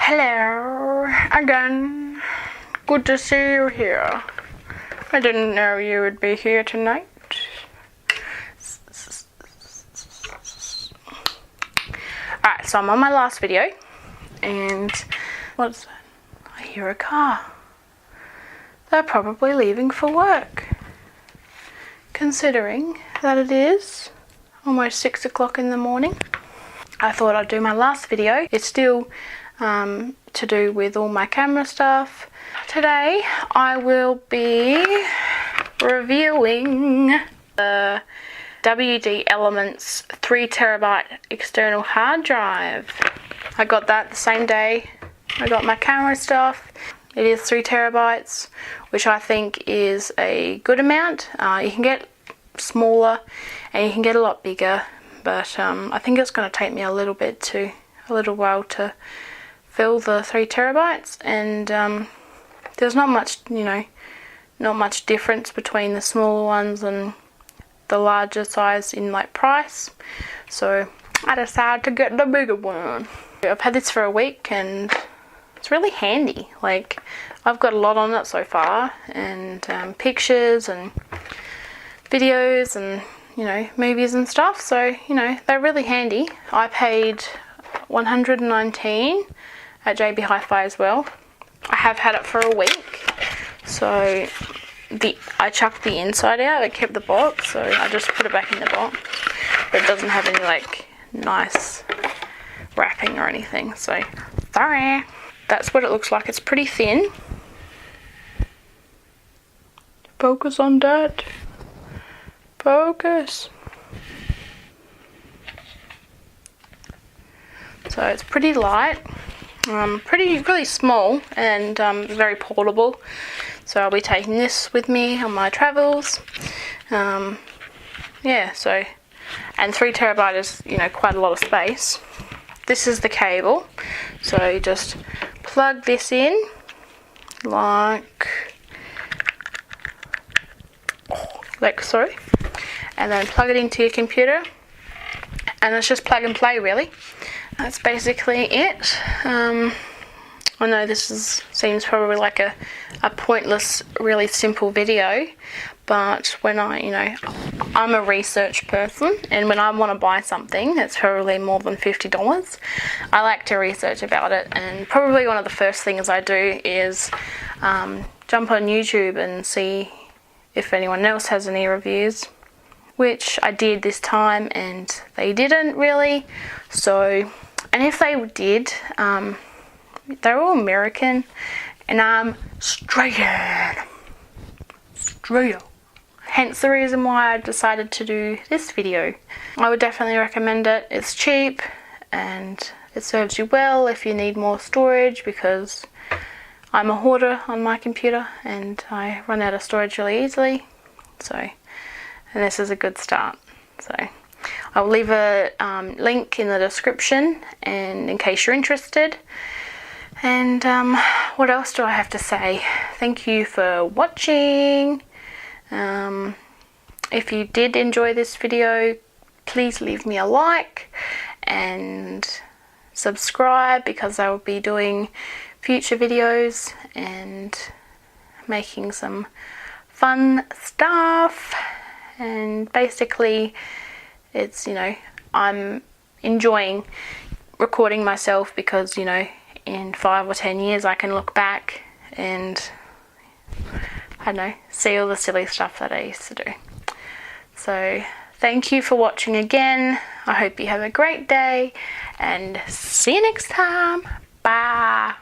Hello again. Good to see you here. I didn't know you would be here tonight. Alright, so I'm on my last video and what's that? I hear a car. They're probably leaving for work. Considering that it is almost 6 o'clock in the morning, I thought I'd do my last video. It's still to do with all my camera stuff. Today I will be reviewing the WD Elements 3TB external hard drive. I got that the same day I got my camera stuff. It is 3TB, which I think is a good amount. You can get smaller and you can get a lot bigger, but I think it's going to take me a little while to fill the 3TB, and there's not much, not much difference between the smaller ones and the larger size in like price, so I decided to get the bigger one. I've had this for a week and it's really handy. Like, I've got a lot on it so far, and pictures and videos and movies and stuff, so they're really handy. I paid $119 at JB Hi-Fi as well. I have had it for a week, so I chucked the inside out. I kept the box, so I just put it back in the box, but it doesn't have any like nice wrapping or anything, so sorry. That's what it looks like. It's pretty thin. Focus on that. Focus. So it's pretty light, really small, and very portable. So I'll be taking this with me on my travels. Yeah, so, and 3TB is quite a lot of space. This is the cable, so you just plug this in like so, and then plug it into your computer, and it's just plug and play really. That's basically it. I know this seems probably like a pointless, really simple video, but when I'm a research person, and when I want to buy something that's probably more than $50, I like to research about it, and probably one of the first things I do is jump on YouTube and see if anyone else has any reviews, which I did this time and they didn't really. So, and if they did, they're all American, and I'm Australian. Hence the reason why I decided to do this video. I would definitely recommend it. It's cheap and it serves you well if you need more storage, because I'm a hoarder on my computer and I run out of storage really easily. So, and this is a good start. So I'll leave a link in the description, and in case you're interested. And what else do I have to say? Thank you for watching. If you did enjoy this video, please leave me a like and subscribe, because I will be doing future videos and making some fun stuff. And basically it's, I'm enjoying recording myself, because in 5 or 10 years I can look back and I don't know, see all the silly stuff that I used to do. So thank you for watching again. I hope you have a great day, and see you next time. Bye.